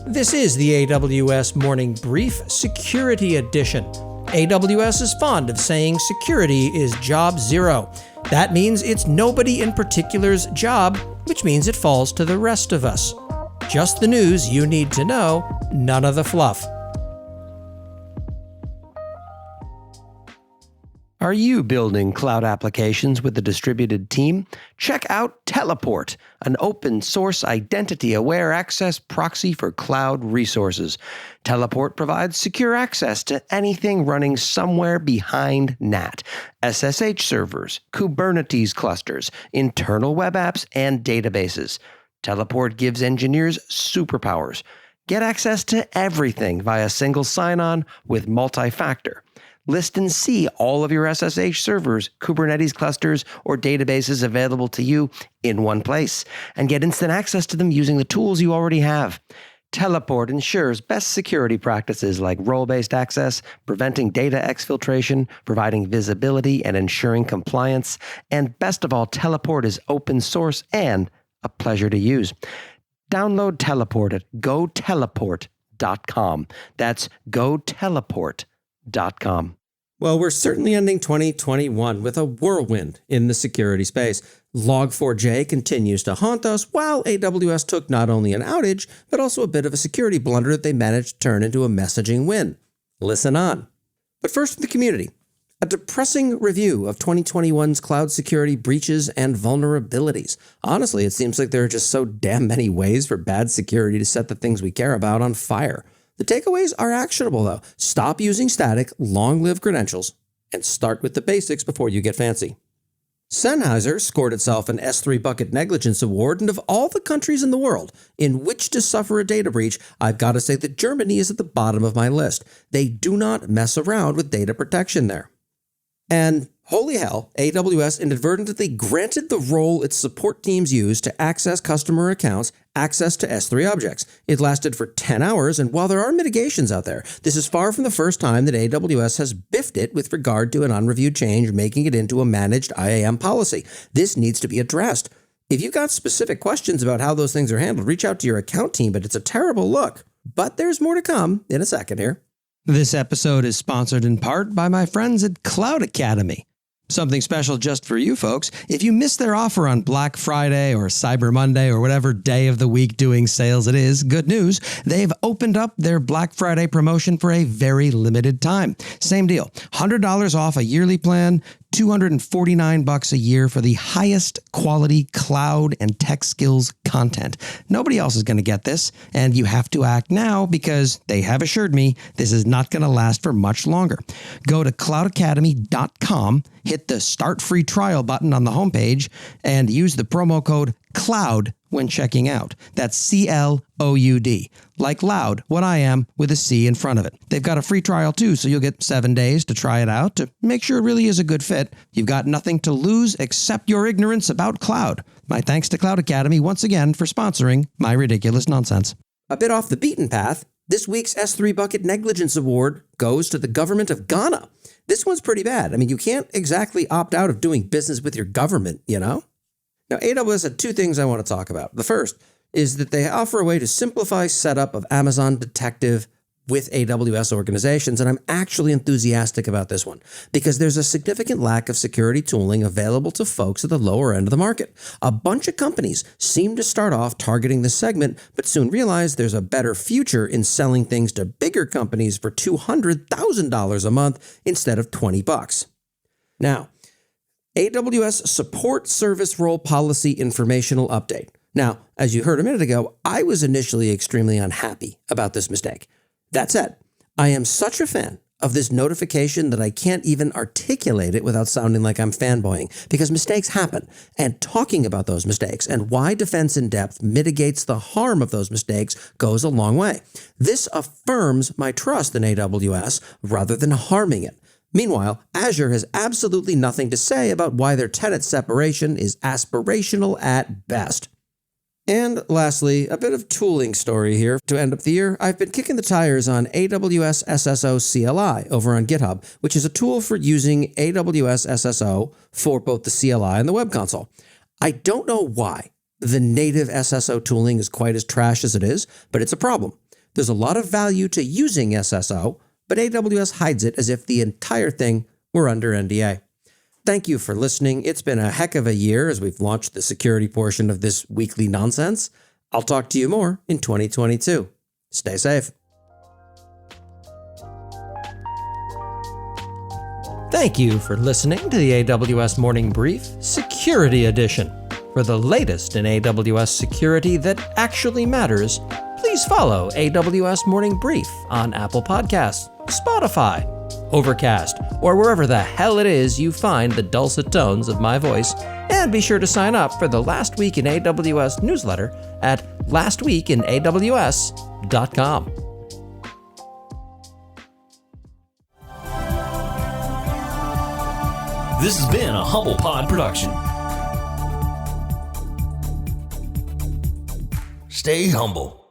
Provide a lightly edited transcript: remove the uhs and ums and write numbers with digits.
This is the AWS Morning Brief Security Edition. AWS is fond of saying security is job zero. That means it's nobody in particular's job, which means it falls to the rest of us. Just the news you need to know, none of the fluff. Are you building cloud applications with a distributed team? Check out Teleport, an open-source identity-aware access proxy for cloud resources. Teleport provides secure access to anything running somewhere behind NAT, SSH servers, Kubernetes clusters, internal web apps, and databases. Teleport gives engineers superpowers. Get access to everything via single sign-on with multi-factor. List and see all of your SSH servers, Kubernetes clusters, or databases available to you in one place, and get instant access to them using the tools you already have. Teleport ensures best security practices like role-based access, preventing data exfiltration, providing visibility, and ensuring compliance. And best of all, Teleport is open source and a pleasure to use. Download Teleport at goteleport.com. That's goteleport.com. Well, we're certainly ending 2021 with a whirlwind in the security space. Log4j continues to haunt us, while AWS took not only an outage, but also a bit of a security blunder that they managed to turn into a messaging win. Listen on. But first, the community. A depressing review of 2021's cloud security breaches and vulnerabilities. Honestly, it seems like there are just so damn many ways for bad security to set the things we care about on fire. The takeaways are actionable, though. Stop using static, long-lived credentials, and start with the basics before you get fancy. Sennheiser scored itself an S3 Bucket Negligence Award, and of all the countries in the world in which to suffer a data breach, I've got to say that Germany is at the bottom of my list. They do not mess around with data protection there. And holy hell, AWS inadvertently granted the role its support teams use to access customer accounts access to S3 objects. It lasted for 10 hours, and while there are mitigations out there, this is far from the first time that AWS has biffed it with regard to an unreviewed change, making it into a managed IAM policy. This needs to be addressed. If you've got specific questions about how those things are handled, reach out to your account team, but it's a terrible look. But there's more to come in a second here. This episode is sponsored in part by my friends at Cloud Academy. Something special just for you folks. If you missed their offer on Black Friday or Cyber Monday or whatever day of the week doing sales it is, good news. They've opened up their Black Friday promotion for a very limited time. Same deal. $100 off a yearly plan, $249 a year for the highest quality cloud and tech skills content. Nobody else is going to get this, and you have to act now because they have assured me this is not going to last for much longer. Go to cloudacademy.com, hit the Start Free Trial button on the homepage, and use the promo code CLOUD when checking out. That's CLOUD. Like loud, what I am, with a C in front of it. They've got a free trial too, so you'll get 7 days to try it out to make sure it really is a good fit. You've got nothing to lose except your ignorance about cloud. My thanks to Cloud Academy once again for sponsoring my ridiculous nonsense. A bit off the beaten path, this week's S3 Bucket Negligence Award goes to the government of Ghana. This one's pretty bad. I mean, you can't exactly opt out of doing business with your government, you know? Now, AWS had two things I want to talk about. The first is that they offer a way to simplify setup of Amazon Detective with AWS organizations, and I'm actually enthusiastic about this one because there's a significant lack of security tooling available to folks at the lower end of the market. A bunch of companies seem to start off targeting this segment, but soon realize there's a better future in selling things to bigger companies for $200,000 a month instead of $20. Now, AWS Support Service Role Policy Informational Update. Now, as you heard a minute ago, I was initially extremely unhappy about this mistake. That said, I am such a fan of this notification that I can't even articulate it without sounding like I'm fanboying, because mistakes happen, and talking about those mistakes and why Defense in Depth mitigates the harm of those mistakes goes a long way. This affirms my trust in AWS rather than harming it. Meanwhile, Azure has absolutely nothing to say about why their tenant separation is aspirational at best. And lastly, a bit of tooling story here to end up the year. I've been kicking the tires on AWS SSO CLI over on GitHub, which is a tool for using AWS SSO for both the CLI and the web console. I don't know why the native SSO tooling is quite as trash as it is, but it's a problem. There's a lot of value to using SSO, but AWS hides it as if the entire thing were under NDA. Thank you for listening. It's been a heck of a year as we've launched the security portion of this weekly nonsense. I'll talk to you more in 2022. Stay safe. Thank you for listening to the AWS Morning Brief Security Edition. For the latest in AWS security that actually matters, please follow AWS Morning Brief on Apple Podcasts, Spotify, Overcast, or wherever the hell it is you find the dulcet tones of my voice, and be sure to sign up for the Last Week in AWS newsletter at lastweekinaws.com. This has been a Humble Pod production. Stay humble.